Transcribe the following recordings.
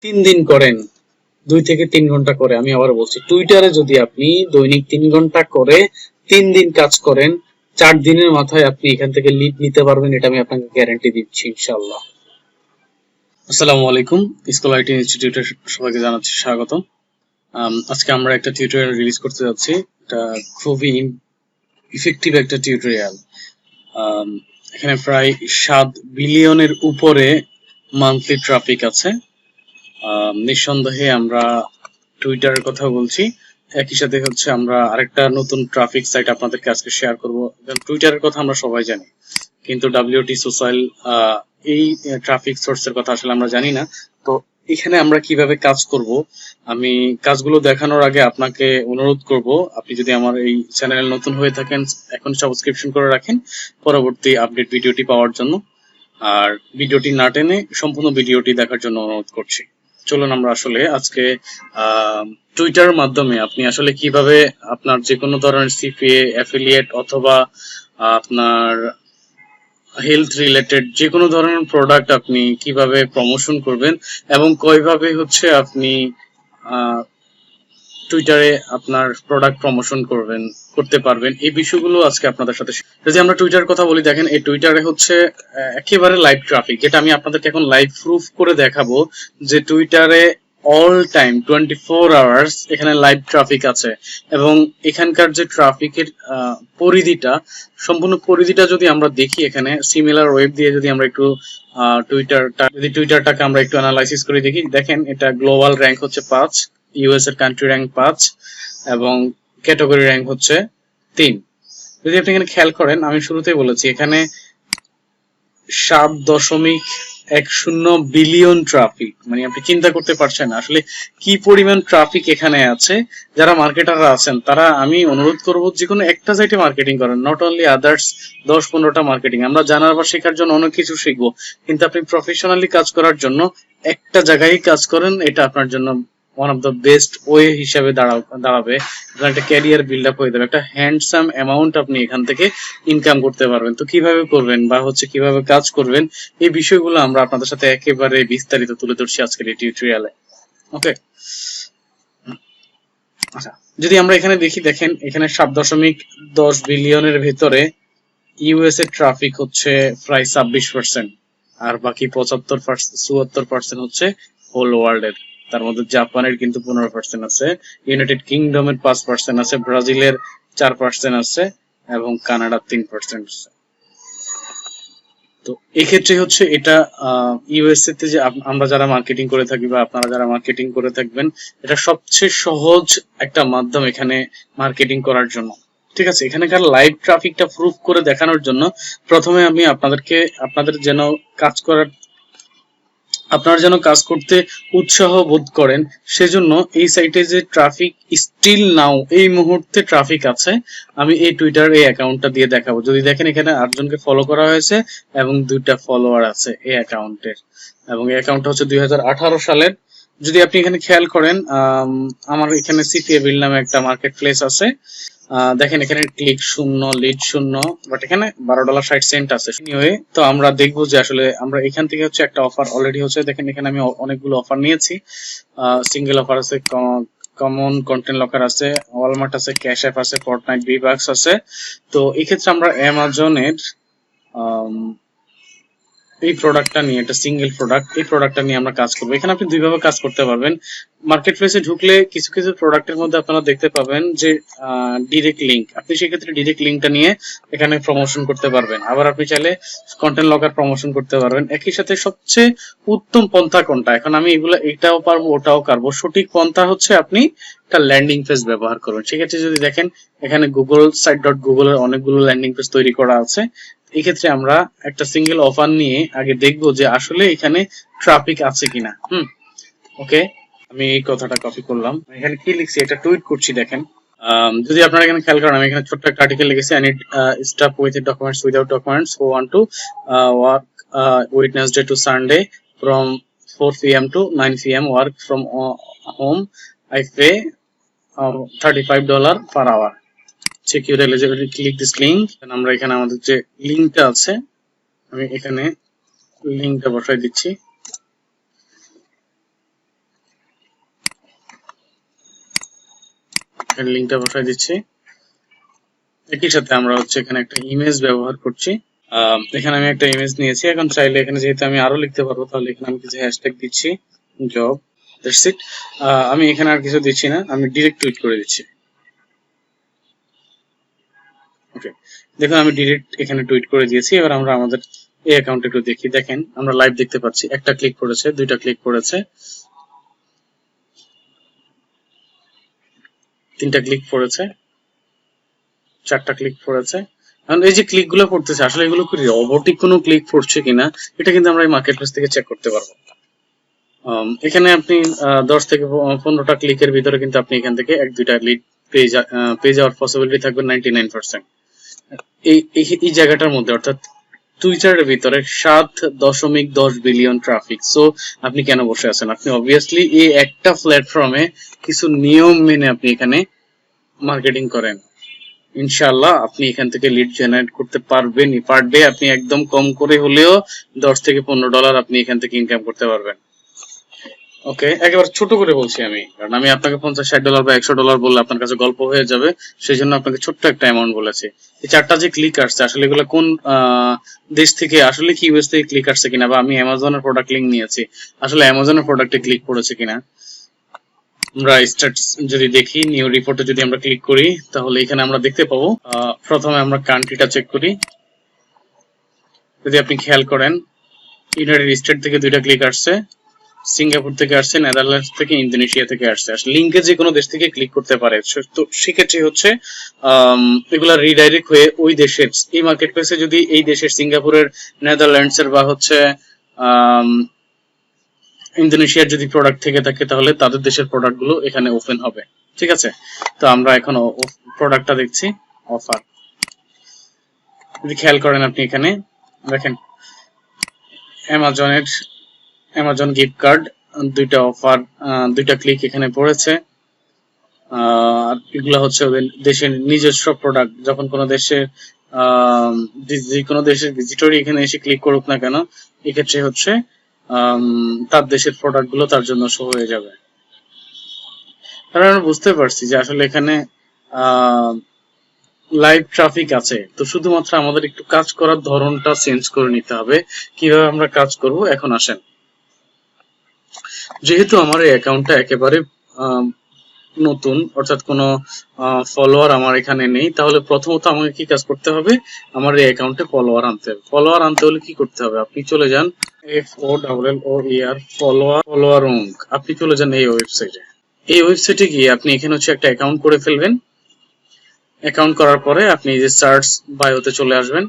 3 দিন করেন, 2 থেকে 3 ঘন্টা করে, আমি আবার বলছি, টুইটারে যদি আপনি দৈনিক 3 ঘন্টা করে 3 দিন কাজ করেন, 4 দিনের মাথায় আপনি এখান থেকে লিড নিতে পারবেন, এটা আমি আপনাকে গ্যারান্টি দিচ্ছি ইনশাল্লাহ। আসসালামু আলাইকুম, স্কুল আইটি ইনস্টিটিউটের সবাইকে জানাচ্ছি স্বাগত। আজকে আমরা একটা টিউটোরিয়াল রিলিজ করতে যাচ্ছি। এটা খুবই ইফেক্টিভ একটা টিউটোরিয়াল। এখানে প্রায় 7 বিলিয়নের উপরে মান্থলি ট্রাফিক আছে। নিঃসন্দেহে আমরা টুইটারের কথা বলছি, একই সাথে হচ্ছে আমরা আরেকটা নতুন ট্রাফিক সাইট আপনাদেরকে আজকে শেয়ার করব। টুইটারের কথা আমরা সবাই জানি, কিন্তু WT সোশ্যাল এই ট্রাফিক সোর্সের কথা আসলে আমরা জানি না। তো এখানে আমরা কিভাবে কাজ করব, আমি কাজগুলো দেখানোর আগে আপনাকে অনুরোধ করব, আপনি যদি আমার এই চ্যানেলে নতুন হয়ে থাকেন, এখন সাবস্ক্রিপশন করে রাখেন পরবর্তী আপডেট ভিডিওটি পাওয়ার জন্য। আর ভিডিওটি না টেনে সম্পূর্ণ ভিডিওটি দেখার জন্য অনুরোধ করছি। চলুন আমরা আসলে আজকে টুইটারের মাধ্যমে আপনি আসলে কিভাবে আপনার যে কোনো ধরনের সিপিএ, অ্যাফিলিয়েট অথবা আপনার হেলথ রিলেটেড যে কোনো ধরনের প্রোডাক্ট আপনি কিভাবে প্রমোশন করবেন এবং কিভাবে হচ্ছে আপনি টুইটারে আপনার প্রোডাক্ট প্রমোশন করতে পারবেন, এই বিষয়গুলো আজকে আপনাদের সাথে। যদি আমরা টুইটার কথা বলি, দেখেন এই টুইটারে হচ্ছে একেবারে লাইভ ট্রাফিক, যেটা আমি আপনাদেরকে এখন লাইভ প্রুফ করে দেখাবো যে টুইটারে অল টাইম 24 আওয়ার্স এখানে লাইভ ট্রাফিক আছে। এবং এখানকার যে ট্রাফিকের পরিধিটা, সম্পূর্ণ পরিধিটা যদি আমরা দেখি, এখানে সিমিলার ওয়েব দিয়ে যদি আমরা একটু টুইটারটাকে আমরা একটু অ্যানালাইসিস করে দেখি, দেখেন এটা গ্লোবাল র্যাঙ্ক হচ্ছে 5, ইউএস এর কান্ট্রি র্যাঙ্ক 5 এবং ক্যাটাগরি র্যাঙ্ক হচ্ছে 3। যদি আপনি এখানে খেয়াল করেন, আমি শুরুতেই বলেছি এখানে 7.10 বিলিয়ন ট্রাফিক, মানে আপনি চিন্তা করতে পারছেন আসলে কি পরিমাণ ট্রাফিক এখানে আছে। যারা মার্কেটাররা আছেন তারা, আমি অনুরোধ করব যে কোনো একটা সাইটে মার্কেটিং করেন, নট অনলি আদার্স 10-15টা মার্কেটিং। আমরা জানার বা শেখার জন্য অনেক কিছু শিখবো, কিন্তু আপনি প্রফেশনালি কাজ করার জন্য একটা জায়গায় কাজ করেন, এটা আপনার জন্য one of the best way হিসাবে দাঁড়াবে। একটা ক্যারিয়ার বিল্ড আপ হয়ে যাবে, একটা হ্যান্ডসাম অ্যামাউন্ট আপনি এখান থেকে ইনকাম করতে পারবেন। তো কিভাবে করবেন বা হচ্ছে কিভাবে কাজ করবেন, এই বিষয়গুলো আমরা আপনাদের সাথে একেবারে বিস্তারিত তুলে ধরছি আজকের এই টিউটোরিয়ালে। ওকে, আচ্ছা, যদি আমরা এখানে দেখি, দেখেন এখানে 7.10 বিলিয়নের ভেতরে ইউএস এর ট্রাফিক হচ্ছে প্রায় 26%, আর বাকি 74% হচ্ছে হোল ওয়ার্ল্ড এর। তার মধ্যে জাপানের কিন্তু 15% আছে, ইউনাইটেড কিংডমের 5% আছে, ব্রাজিলের 4% আছে এবং কানাডার 3% আছে। তো এক্ষেত্রে হচ্ছে এটা ইউএসএ তে যে আমরা যারা মার্কেটিং করে থাকি বা আপনারা যারা মার্কেটিং করে থাকবেন, এটা সবচেয়ে সহজ একটা মাধ্যম এখানে মার্কেটিং করার জন্য। ঠিক আছে, এখানকার লাইভ ট্রাফিকটা প্রুফ করে দেখানোর জন্য প্রথমে আমি আপনাদের যেন আপনারা যেন কাজ করতে উৎসাহ বোধ করেন, সেজন্য এই সাইটে যে ট্রাফিক স্টিল নাও এই মুহূর্তে ট্রাফিক আছে, আমি এই টুইটার এই অ্যাকাউন্টটা দিয়ে দেখাবো। যদি দেখেন এখানে 8 জনকে ফলো করা হয়েছে এবং 2টা ফলোয়ার আছে এই অ্যাকাউন্টের, এবং এই অ্যাকাউন্টটা হচ্ছে 2018 সালের। যদি আপনি এখানে খেয়াল করেন, আমার এখানে সিপিএ বিল নামে একটা মার্কেট প্লেস আছে। দেখেন এখানে ক্লিক শূন্য, লিড শূন্য, বাট এখানে $12.60 আছে। তো আমরা দেখবো যে আসলে আমরা এখান থেকে হচ্ছে একটা অফার অলরেডি হচ্ছে। দেখেন এখানে আমি অনেকগুলো অফার নিয়েছি, সিঙ্গেল অফার আছে, কমন কন্টেন্ট লকার আছে, ওয়ালমার্ট আছে, ক্যাশ অ্যাপ আছে, ফর্টনাইট V-Bucks আছে। তো এই ক্ষেত্রে আমরা অ্যামাজনের এই প্রোডাক্টটা নিয়ে, এটা সিঙ্গেল প্রোডাক্ট, এই প্রোডাক্টটা নিয়ে আমরা কাজ করবো। এখানে আপনি দুইভাবে কাজ করতে পারবেন। মার্কেট প্লেসে ঢুকলে কিছু কিছু প্রোডাক্টের মধ্যে আপনারা দেখতে পাবেন যে ডিরেক্ট লিঙ্ক, আপনি সেক্ষেত্রে ডিরেক্ট লিঙ্কটা নিয়ে এখানে প্রমোশন করতে পারবেন। আবার আপনি চাইলে কন্টেন্ট লকার প্রমোশন করতে পারবেন। একই সাথে সবচেয়ে উত্তম পন্থা কোনটা, এখন আমি এটাও পারবো ওটাও পারবো, সঠিক পন্থা হচ্ছে আপনি একটা ল্যান্ডিং পেজ ব্যবহার করুন। সেক্ষেত্রে যদি দেখেন এখানে গুগল সাইট.গুগল এর অনেকগুলো ল্যান্ডিং পেজ তৈরি করা আছে। এই ক্ষেত্রে আমরা একটা সিঙ্গেল অফার নিয়ে আগে দেখবো যে আসলে এখানে ট্রাফিক আছে কিনা। ওকে, আমি এই কথাটা কপি করলাম, এখানে কি লিখছি এটা টুইট করছি। দেখেন যদি আপনারা এখানে খেয়াল করেন, আমি এখানে ছোট্ট একটা আর্টিকেল লিখেছি, I need staff with documents without documents who want to work Wednesday to Sunday from 4 p.m. to 9 p.m. work from home. I pay $35 per hour. Check your eligibility, click this link। আমরা এখানে আমাদের যে লিঙ্কটা আছে, আমি এখানে লিঙ্কটা বসাই দিচ্ছি। এখানে লিংকটা বসাই দিচ্ছি। একই সাথে আমরা হচ্ছে এখানে একটা ইমেজ ব্যবহার করছি। এখানে আমি একটা ইমেজ নিয়েছি। এখন চাইলে এখানে যেহেতু আমি আরো লিখতে পারবো, তাহলে এখানে আমি কিছু হ্যাশট্যাগ দিচ্ছি, জব, দ্যাটস ইট। আমি এখানে আর কিছু দিচ্ছি না, আমি ডিরেক্ট টুইট করে দিচ্ছি। ওকে, দেখুন আমি ডিরেক্ট এখানে টুইট করে দিয়েছি। এবার আমরা আমাদের এই অ্যাকাউন্টে একটু দেখি। দেখেন আমরা লাইভ দেখতে পাচ্ছি, একটা ক্লিক করেছে, দুইটা ক্লিক করেছে, তিনটা ক্লিক পড়েছে, চারটা ক্লিক পড়েছে। এখন এই যে ক্লিক গুলো পড়তেছে, আসলে এগুলো কি রোবটিক কোনো ক্লিক পড়ছে কিনা, এটা কিন্তু আমরা এই মার্কেট প্লেস থেকে চেক করতে পারবো। এখানে আপনি 10 থেকে 15টা ক্লিকের ভিতরে কিন্তু আপনি এখান থেকে 1-2টা লিড পেয়ে যাওয়ার পসিবিলিটি থাকবে 99%। এই জায়গাটার মধ্যে, অর্থাৎ টুইটারের ভিতরে 7.10 বিলিয়ন ট্রাফিক। সো আপনি কেন বসে আছেন? আপনি অবভিয়াসলি এই একটা প্ল্যাটফর্মে কিছু নিয়ম মেনে আপনি এখানে মার্কেটিং করেন, ইনশাআল্লাহ আপনি এখান থেকে লিড জেনারেট করতে পারবেনই। পার ডে আপনি একদম কম করে হলেও $10 থেকে $15 আপনি এখান থেকে ইনকাম করতে পারবেন। ওকে, একেবারে ছোট করে বলছি আমি, কারণ আমি আপনাকে $50-60 বা $100 বললে আপনার কাছে গল্প হয়ে যাবে, সেই জন্য আপনাকে ছোট্ট একটা অ্যামাউন্ট বলেছি। এই চারটা যে ক্লিক আসছে, আসলে এগুলো কোন দেশ থেকে, আসলে কি ইউএস থেকে ক্লিক আসছে কিনা, বা আমি অ্যামাজনের প্রোডাক্ট লিংক নিয়েছি, আসলে অ্যামাজনের প্রোডাক্টে ক্লিক পড়েছে কিনা। আমরা স্ট্যাটস যদি দেখি, নিউ রিপোর্টে যদি আমরা ক্লিক করি, তাহলে এখানে আমরা দেখতে পাবো, প্রথমে আমরা কান্ট্রিটা চেক করি। যদি আপনি খেয়াল করেন, ইউনাইটেড স্টেট থেকে 2টা ক্লিক আসছে, সিঙ্গাপুর থেকে আসছে, নেদারল্যান্ডস থেকে, ইন্দোনেশিয়া থেকে আসছে। আসলে লিঙ্কে যে কোনো দেশ থেকে ক্লিক করতে পারে। তো সেক্ষেত্রে হচ্ছে এগুলা রিডাইরেক্ট হয়ে ওই দেশের এই মার্কেট প্লেসে, যদি এই দেশের সিঙ্গাপুরের, নেদারল্যান্ডস এর বা হচ্ছে ইন্দোনেশিয়ার যদি প্রোডাক্ট থেকে থাকে, তাহলে তাদের দেশের প্রোডাক্ট গুলো এখানে ওপেন হবে। ঠিক আছে, তো আমরা এখন প্রোডাক্টটা দেখছি, অফার। যদি খেয়াল করেন আপনি এখানে দেখেন অ্যামাজন গিফট কার্ড, 2টা অফার, 2টা ক্লিক এখানে পড়েছে। এগুলা হচ্ছে ওদের দেশের নিজস্ব প্রোডাক্ট। যখন কোনো দেশের যে কোনো দেশের ভিজিটর এখানে এসে ক্লিক করুক না কেন, এক্ষেত্রে হচ্ছে তার দেশের প্রোডাক্ট গুলো তার জন্য শো হয়ে যাবে। কারণ আমরা বুঝতে পারছি যে আসলে এখানে লাইভ ট্রাফিক আছে, তো শুধুমাত্র আমাদের একটু কাজ করার ধরনটা চেঞ্জ করে নিতে হবে। কিভাবে আমরা কাজ করব, এখন আসেন। যেহেতু আমার এই অ্যাকাউন্টটা একেবারে নতুন, অর্থাৎ কোনো ফলোয়ার আমার এখানে নেই, তাহলে প্রথমত আমাকে কি কাজ করতে হবে, আমার এই অ্যাকাউন্টে ফলোয়ার আনতে হবে। ফলোয়ার আনতে হলে কি করতে হবে, আপনি চলে যান FOLLOWER ফলোয়ার, আপনি চলে যান এই ওয়েবসাইটে। এই ওয়েবসাইটে গিয়ে আপনি এখানে হচ্ছে একটা অ্যাকাউন্ট করে ফেলবেন। অ্যাকাউন্ট করার পরে আপনি এই যে সার্চ বায়োতে চলে আসবেন।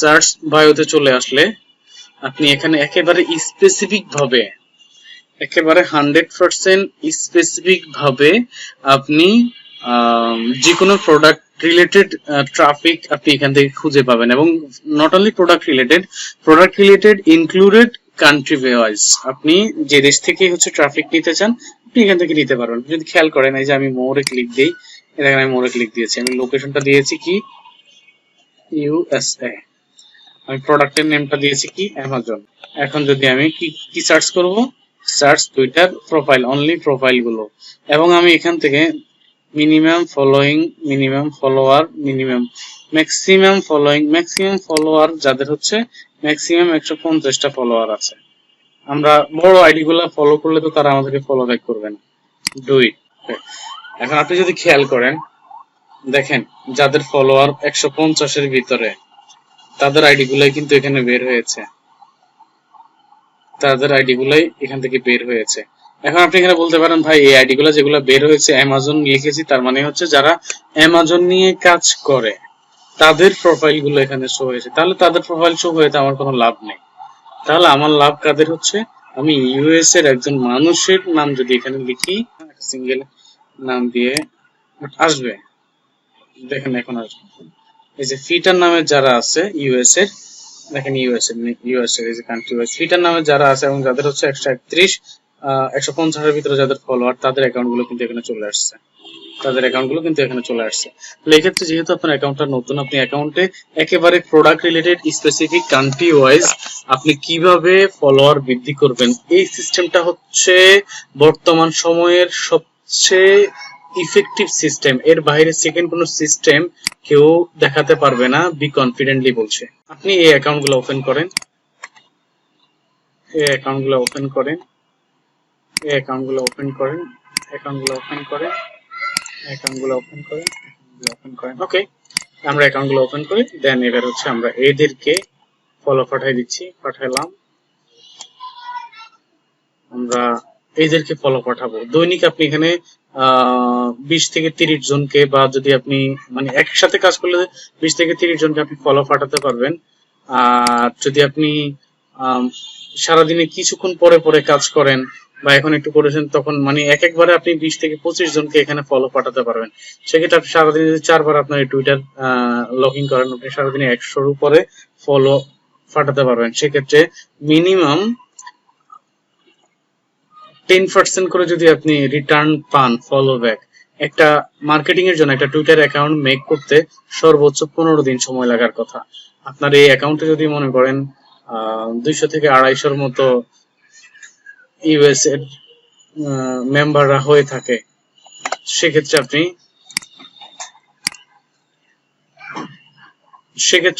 সার্চ বায়োতে চলে আসলে আপনি এখানে একেবারে স্পেসিফিক ভাবে, একেবারে 100% স্পেসিফিক ভাবে আপনি যে কোনো প্রোডাক্ট রিলেটেড ট্রাফিক আপনি এখান থেকে খুঁজে পাবেন। এবং not only product related included country wise, আপনি যে দেশ থেকে হচ্ছে ট্রাফিক নিতে চান আপনি এখান থেকে নিতে পারবেন। যদি খেয়াল করেন, এই যে আমি মোরে ক্লিক দিই, দেখেন আমি মোরে ক্লিক দিয়েছি, আমি লোকেশনটা দিয়েছি কি USA, আমি প্রোডাক্টের নেমটা দিয়েছি কি অ্যামাজন। এখন যদি আমি কি সার্চ করব, search Twitter profile, only profile গুলো, এবং আমি এখান থেকে minimum following, minimum follower, maximum follower যাদের হচ্ছে ম্যাক্সিমাম 150টা ফলোয়ার আছে। আমরা বড় আইডি গুলা ফলো করলে তো তারা আমাদেরকে ফলো ব্যাক করবে না, ডু ইট। এখন আপনি যদি খেয়াল করেন, দেখেন যাদের ফলোয়ার 150-এর ভিতরে, তাদের আইডি গুলাই কিন্তু এখানে বের হয়েছে, তাদের আইডি গুলাই এখান থেকে বের হয়েছে। এখন আপনি এখানে বলতে পারেন, ভাই এই আইডি গুলা যেগুলো বের হয়েছে অ্যামাজন লিখেছি, তার মানে হচ্ছে যারা অ্যামাজন নিয়ে কাজ করে তাদের প্রোফাইল গুলো এখানে শো হয়েছে। তাহলে তাদের প্রোফাইল শো হয়ে আমার কোনো লাভ নেই। তাহলে আমার লাভ কাদের হচ্ছে, আমি ইউএস এর একজন মানুষের নাম যদি এখানে লিখি, সিঙ্গেল নাম দিয়ে আসবে, দেখেন এখন আসবে। এই যে ফিটার নামে যারা আছে ইউএস এর, দেখেন ইউএস এর এই যে কান্ট্রি ওয়াইজ ফিটার নামে যারা আছে এবং যাদের হচ্ছে 131 150 এর ভিতরে যাদের ফলোয়ার, তাদের অ্যাকাউন্ট গুলো কিন্তু এখানে চলে আসছে, তাহলে এক্ষেত্রে যেহেতু আপনার অ্যাকাউন্টটা নতুন, আপনি অ্যাকাউন্টে একেবারে product related specific country wise আপনি কিভাবে ফলোয়ার বৃদ্ধি করবেন, এই সিস্টেমটা হচ্ছে বর্তমান সময়ের সব সে ইফেক্টিভ সিস্টেম, এর বাইরে সেকেন্ড কোনো সিস্টেম কেউ দেখাতে পারবে না, বি কনফিডেন্টলি বলছে। আপনি এই অ্যাকাউন্টগুলো ওপেন করেন, এই অ্যাকাউন্টগুলো ওপেন করেন, এই অ্যাকাউন্টগুলো ওপেন করেন, অ্যাকাউন্টগুলো ওপেন করেন, অ্যাকাউন্টগুলো ওপেন করেন, ওপেন করেন। ওকে, আমরা অ্যাকাউন্টগুলো ওপেন করি, দেন এবার হচ্ছে আমরা এদেরকে ফলো পাঠাই দিচ্ছি, পাঠালাম, আমরা এদেরকে ফলো পাঠাবো। দৈনিক আপনি এখানে 20 থেকে 30 জনকে, বা যদি আপনি মানে একসাথে কাজ করলে 20 থেকে 30 জনকে আপনি ফলো পাঠাতে পারবেন। আর যদি আপনি সারাদিনে কিছুক্ষণ পরে পরে কাজ করেন বা এখন একটু করেছেন, তখন মানে একবারে আপনি 20 থেকে 25 জনকে এখানে ফলো পাঠাতে পারবেন। সেক্ষেত্রে আপনি সারাদিনে যদি 4 বার আপনার টুইটার লগ ইন করেন, আপনি সারাদিনে 100-র উপরে ফলো পাঠাতে পারবেন। সেক্ষেত্রে মিনিমাম 10% করে যদি আপনি রিটার্ন পান, ফলো ব্যাক, একটা মার্কেটিং এর জন্য একটা টুইটার অ্যাকাউন্ট মেক করতে সর্বোচ্চ 15 দিন সময় লাগার কথা। আপনার এই অ্যাকাউন্টে যদি মনে করেন 200 থেকে 250-র মতো ইউএস এর মেম্বাররা হয়ে থাকে, সেক্ষেত্রে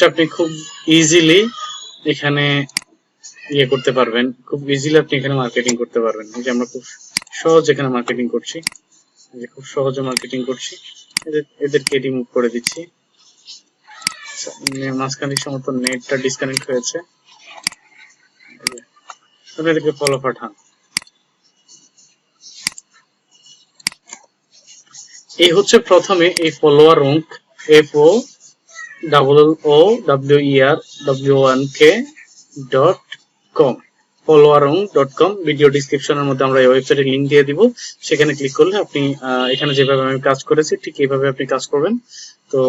আপনি খুব ইজিলি এখানে ইয়ে করতে পারবেন, খুব ইজিলি আপনি এখানে মার্কেটিং করতে পারবেন। এই যে আমরা খুব সহজ এখানে মার্কেটিং করছি, খুব সহজে মার্কেটিং করছি। এদেরকে রিমুভ করে দিচ্ছি। মাঝখানে সমস্ত নেটটা ডিসকানেক্ট হয়েছে, এদেরকে ফলো পাঠান। এই হচ্ছে প্রথমে এই ফলোয়ার রুঙ্ক, FOLLOWERONK.com, followerunk.com। ভিডিও ডিসক্রিপশনের মধ্যে আমরা এই ওয়েবসাইটের লিংক দিয়ে দিব, সেখানে ক্লিক করলে আপনি এখানে যেভাবে আমি কাজ করেছি ঠিক এইভাবে আপনি কাজ করবেন। তো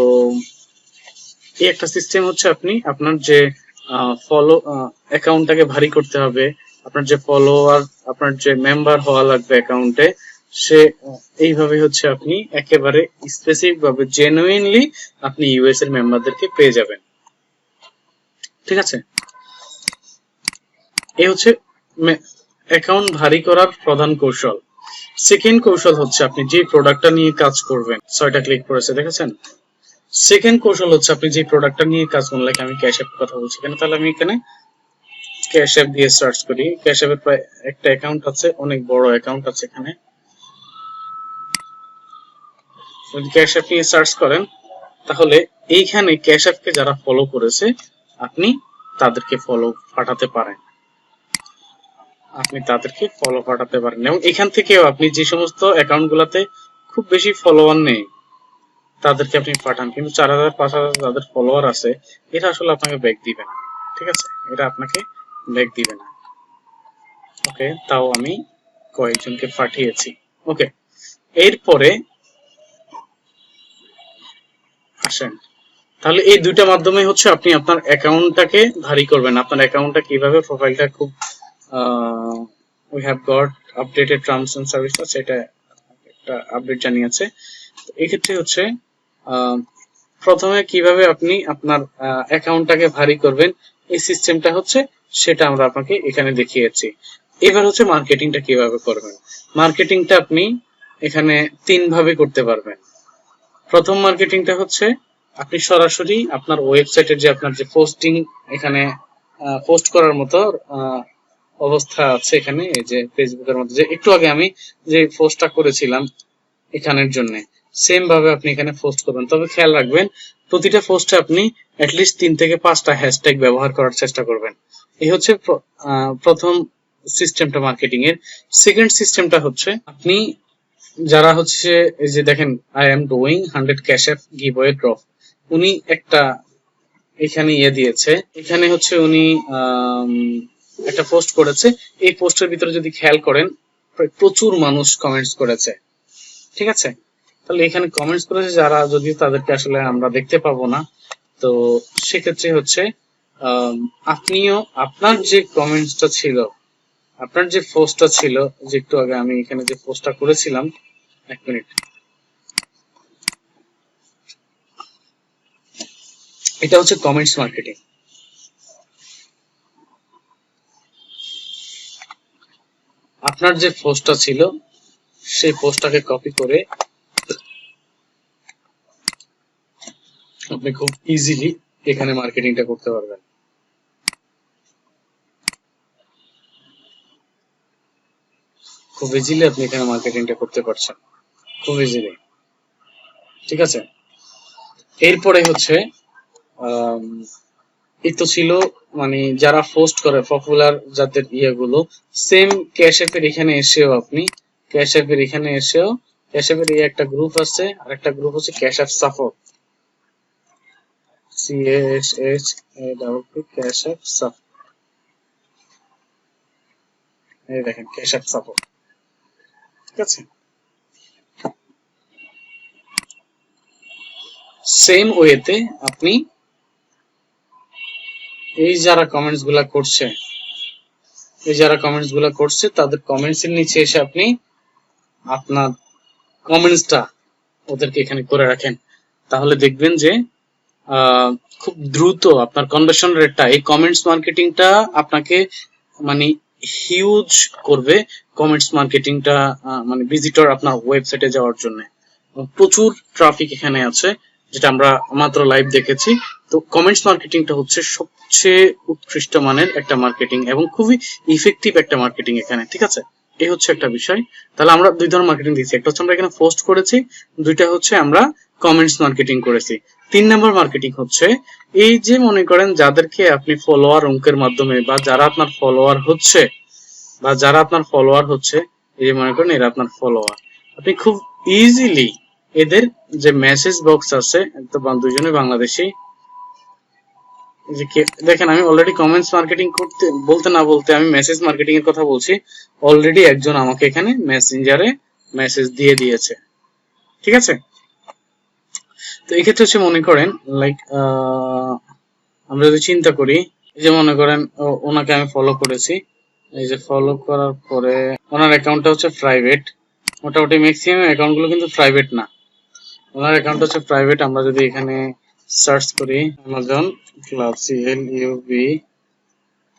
এই একটা সিস্টেম হচ্ছে, আপনি আপনার যে ফলো অ্যাকাউন্টটাকে ভারী করতে হবে, আপনার যে ফলোয়ার, আপনার যে মেম্বার হওয়া লাগবে অ্যাকাউন্টে, সে এইভাবে হচ্ছে আপনি একেবারে স্পেসিফিক ভাবে জেনুইনলি আপনি ইউএস এর মেম্বারদেরকে পেয়ে যাবেন। ঠিক আছে, এই হচ্ছে অ্যাকাউন্ট ভারী করার প্রধান কৌশল। সেকেন্ড কৌশল হচ্ছে, আপনি যে প্রোডাক্টটা নিয়ে কাজ করবেন, 6টা ক্লিক করেছে দেখেছেন। সেকেন্ড কৌশল হচ্ছে, আপনি যে প্রোডাক্টটা নিয়ে কাজ করবেন, লাইক আমি ক্যাশ অ্যাপ কথা বলছি কেন, তাহলে আমি এখানে ক্যাশ অ্যাপ দিয়ে সার্চ করি। ক্যাশ অ্যাপের প্রায় একটা অ্যাকাউন্ট আছে, অনেক বড় অ্যাকাউন্ট আছে এখানে। যদি ক্যাশ অ্যাপ নিয়ে সার্চ করেন, তাহলে এইখানে ক্যাশ অ্যাপকে যারা ফলো করেছে আপনি তাদেরকে ফলো পাঠাতে পারেন, এবং এখান থেকেও আপনি যে সমস্ত অ্যাকাউন্ট গুলাতে খুব বেশি ফলোয়ার নেই তাদেরকে আপনি পাঠান, কিন্তু 4000-5000 যাদের ফলোয়ার আছে, এটা আসলে আপনাকে ব্যাক দিবে না। ঠিক আছে, এটা আপনাকে ব্যাক দিবে না। ওকে, তাও আমি কয়েকজনকে পাঠিয়েছি। ওকে, এরপরে আসেন, তাহলে এই দুইটা মাধ্যমে হচ্ছে আপনি আপনার অ্যাকাউন্টটাকে ভারী করবেন। আপনার অ্যাকাউন্টটা কিভাবে, প্রোফাইলটা খুব we have got updated terms and service, সেটা একটা আপডেট জানিয়েছে। এই ক্ষেত্রে হচ্ছে প্রথমে কিভাবে আপনি আপনার অ্যাকাউন্টটাকে ভারী করবেন, এই সিস্টেমটা হচ্ছে, সেটা আমরা আপনাকে এখানে দেখিয়েছি। এবার হচ্ছে মার্কেটিংটা কিভাবে করবেন। মার্কেটিংটা আপনি এখানে 3 ভাবে করতে পারবেন। প্রথম মার্কেটিংটা হচ্ছে, আপনি সরাসরি আপনার ওয়েবসাইটের যে আপনার যে পোস্টিং, এখানে পোস্ট করার মতো অবস্থা আছে এখানে, এই যে ফেসবুকের মধ্যে যে একটু আগে আমি যে পোস্টটা করেছিলাম এখানের জন্য, সেম ভাবে আপনি এখানে পোস্ট করবেন। তবে খেয়াল রাখবেন, প্রতিটা পোস্টে আপনি অ্যাটলিস্ট 3 থেকে 5টা হ্যাশট্যাগ ব্যবহার করার চেষ্টা করবেন। এই হচ্ছে প্রথম সিস্টেমটা মার্কেটিং এর। সেকেন্ড সিস্টেমটা হচ্ছে, আপনি যারা হচ্ছে এই যে দেখেন, I am doing 100 cash app giveaway drop, উনি একটা এখানে দিয়েছে, এখানে হচ্ছে উনি একটা পোস্ট করেছে। এই পোস্টের ভিতরে যদি খেয়াল করেন, প্রচুর মানুষ কমেন্টস করেছে। ঠিক আছে, তাহলে এখানে কমেন্টস করেছে যারা, যদিও তাদেরকে আসলে আমরা দেখতে পাবো না। তো সেক্ষেত্রে হচ্ছে আপনিও আপনার যে কমেন্টসটা ছিল, আপনার যে পোস্টটা ছিল, যে একটু আগে আমি এখানে যে পোস্টটা করেছিলাম, 1 মিনিট, এটা হচ্ছে কমেন্টস মার্কেটিং। আপনার যে পোস্টটা ছিল সেই পোস্টটাকে কপি করে আপনি খুব ইজিলি এখানে মার্কেটিংটা করতে পারবেন। খুব ইজিলি আপনি এখানে মার্কেটিংটা করতে পারছেন, খুব ইজিলি। ঠিক আছে, এরপরে হচ্ছে এই তো ছিল মানে যারা পোস্ট করে পপুলার যাদের ইয়েগুলো, সেম ক্যাশ অ্যাপের এখানে এসেও আপনি ক্যাশ অ্যাপের এখানে এসেও ক্যাশ অ্যাপের এই একটা গ্রুপ আছে, আর একটা গ্রুপ হচ্ছে cash app support, cash app support. এই দেখেন ক্যাশ অ্যাপ সাপোর্ট। ঠিক আছে, সেম ওয়েতে আপনি এই যারা কমেন্টস গুলা করছে তাদের কমেন্টস এর নিচে এসে আপনি আপনার কমেন্টসটা ওদেরকে এখানে করে রাখেন, তাহলে দেখবেন যে খুব দ্রুত আপনার কনভার্সন রেটটা, এই কমেন্টস মার্কেটিংটা আপনাকে মানে হিউজ করবে। কমেন্টস মার্কেটিংটা মানে ভিজিটর আপনার ওয়েবসাইটে যাওয়ার জন্য প্রচুর ট্রাফিক এখানে আছে, যেটা আমরা মাত্র লাইভ দেখেছি। তো কমেন্টস মার্কেটিংটা হচ্ছে সবচেয়ে উৎকৃষ্ট মানের একটা মার্কেটিং এবং খুবই ইফেক্টিভ একটা মার্কেটিং এখানে। ঠিক আছে, এই হচ্ছে একটা বিষয়। তাহলে আমরা দুই ধরনের মার্কেটিং দিয়েছি, একটা হচ্ছে আমরা এখানে পোস্ট করেছি, দুইটা হচ্ছে আমরা কমেন্টস মার্কেটিং করেছি। 3 নম্বর মার্কেটিং হচ্ছে এই যে মনে করেন যাদেরকে আপনি ফলোয়ার অঙ্কের মাধ্যমে বা যারা আপনার ফলোয়ার হচ্ছে এই যে মনে করেন এরা আপনার ফলোয়ার, আপনি খুব ইজিলি এদের যে মেসেজ বক্স আছে, একদম দুইজনে বাংলাদেশি, দেখেন আমি অলরেডি কমেন্টস মার্কেটিং বলতে না বলতে আমি মেসেজ মার্কেটিং এর কথা বলছি। অলরেডি একজন আমাকে এখানে মেসেঞ্জারে মেসেজ দিয়ে দিয়েছে। ঠিক আছে, তো এই ক্ষেত্রে হচ্ছে মনে করেন লাইক আমরা যদি চিন্তা করি, এই যে মনে করেন ওনাকে আমি ফলো করেছি, এই যে ফলো করার পরে ওনার অ্যাকাউন্টটা হচ্ছে প্রাইভেট, মোটামুটি ম্যাক্সিমাম অ্যাকাউন্ট গুলো কিন্তু প্রাইভেট না, ওনার অ্যাকাউন্ট হচ্ছে প্রাইভেট। আমরা যদি এখানে সার্চ করি অ্যামাজন ক্লাব CLUB,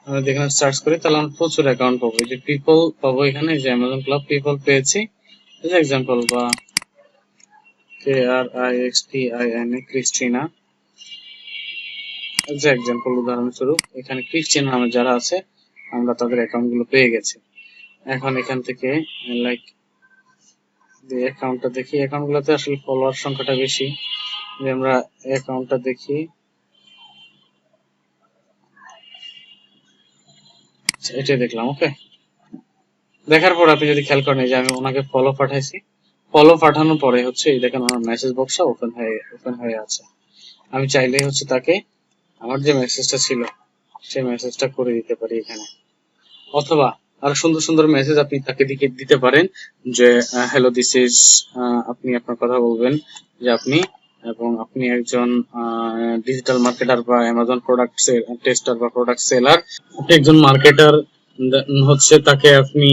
আমরা এখানে সার্চ করি তাহলে আমরা প্রচুর অ্যাকাউন্ট পাবো। এই যে পিপল পাবো, এখানে যে অ্যামাজন ক্লাব পিপল পেয়েছি, এই যে এক্সাম্পল বা KRIXTINA ক্রিস্টিনা, এই যে এক্সাম্পল উদাহরণস্বরূপ এখানে ক্রিস্টিনা নামে যারা আছে আমরা তাদের অ্যাকাউন্ট গুলো পেয়ে গেছি। এখন এখান থেকে লাইক অ্যাকাউন্টটা দেখি, অ্যাকাউন্ট গুলোতে আসলে ফলোয়ার সংখ্যাটা বেশি, যে আমরা অ্যাকাউন্টটা দেখি, এটাই দেখলাম। ওকে, দেখার পর আপনি যদি খেয়াল করেন যে আমি ওনাকে ফলো পাঠাইছি, ফলো পাঠানোর পরে হচ্ছে এই দেখেন আমার মেসেজ বক্সটা ওপেন হয়ে আছে। আমি চাইলে হচ্ছে তাকে আমার যে মেসেজটা ছিল সেই মেসেজটা করে দিতে পারি এখানে, অথবা আরো সুন্দর সুন্দর মেসেজ আপনি তাকে দিতে পারেন যে হ্যালো দিস ইজ, আপনি আপনার কথা বলবেন যে আপনি একজন ডিজিটাল মার্কেটার বা অ্যামাজন প্রোডাক্ট টেস্টার বা প্রোডাক্ট সেলার, আপনি একজন মার্কেটার হচ্ছে তাকে আপনি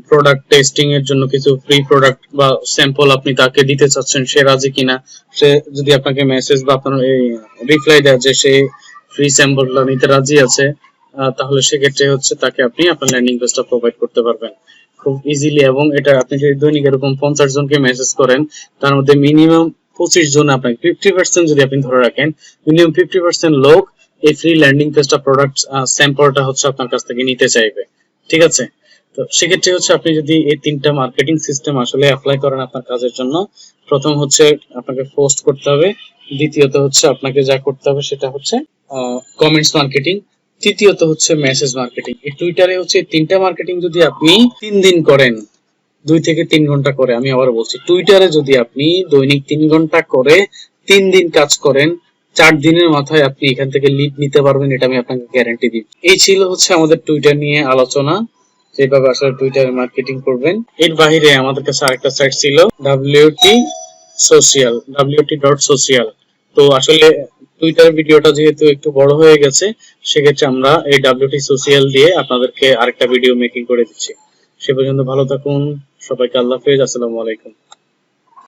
প্রোডাক্ট টেস্টিং এর জন্য কিছু ফ্রি প্রোডাক্ট বা স্যাম্পল আপনি তাকে দিতে চাচ্ছেন, সে রাজি কিনা। সে যদি আপনাকে মেসেজ বা আপনার রিপ্লাই দেয় যে সে ফ্রি স্যাম্পলটা নিতে রাজি আছে, তাহলে সেক্ষেত্রে হচ্ছে তাকে আপনি আপনার ল্যান্ডিং পেজটা প্রোভাইড করতে পারবেন খুব ইজিলি। এবং এটা আপনি যদি দৈনিক এরকম 50 জনকে মেসেজ করেন, তার মধ্যে মিনিমাম 25 জন, আপনাকে 50% যদি আপনি ধরে রাখেন, মিনিমাম 50% লোক এই ফ্রি ল্যান্ডিং পেজটা প্রোডাক্ট স্যাম্পলটা হচ্ছে আপনার কাছ থেকে নিতে চাইবে। ঠিক আছে, তো সেক্ষেত্রে হচ্ছে আপনি যদি এই 3টা মার্কেটিং সিস্টেম আসলে অ্যাপ্লাই করেন আপনার কাজের জন্য, প্রথম হচ্ছে আপনাকে পোস্ট করতে হবে, দ্বিতীয়ত হচ্ছে আপনাকে যা করতে হবে সেটা হচ্ছে কমেন্টস মার্কেটিং, তৃতীয়ত হচ্ছে মেসেজ মার্কেটিং। এই টুইটারে হচ্ছে 3টা মার্কেটিং যদি আপনি 3 দিন করেন, 2 থেকে 3 ঘন্টা করে, আমি আবার বলছি টুইটারে যদি আপনি দৈনিক 3 ঘন্টা করে 3 দিন কাজ করেন, 4 দিনের মাথায় আপনি এখান থেকে লিড নিতে পারবেন, এটা আমি আপনাকে গ্যারান্টি দিই। এই ছিল হচ্ছে আমাদের টুইটার নিয়ে আলোচনা, যেভাবে আসলে টুইটারে মার্কেটিং করবেন। এর বাইরে আমাদের কাছে আরেকটা সাইট ছিল WT.social। তো আসলে টুইটার ভিডিওটা যেহেতু একটু বড় হয়ে গেছে, সেক্ষেত্রে আমরা এই WT সোশ্যাল দিয়ে আপনাদেরকে আরেকটা ভিডিও মেকিং করে দিচ্ছি। সে পর্যন্ত ভালো থাকুন, সবাইকে আল্লাহ হাফেজ, আসসালামু আলাইকুম।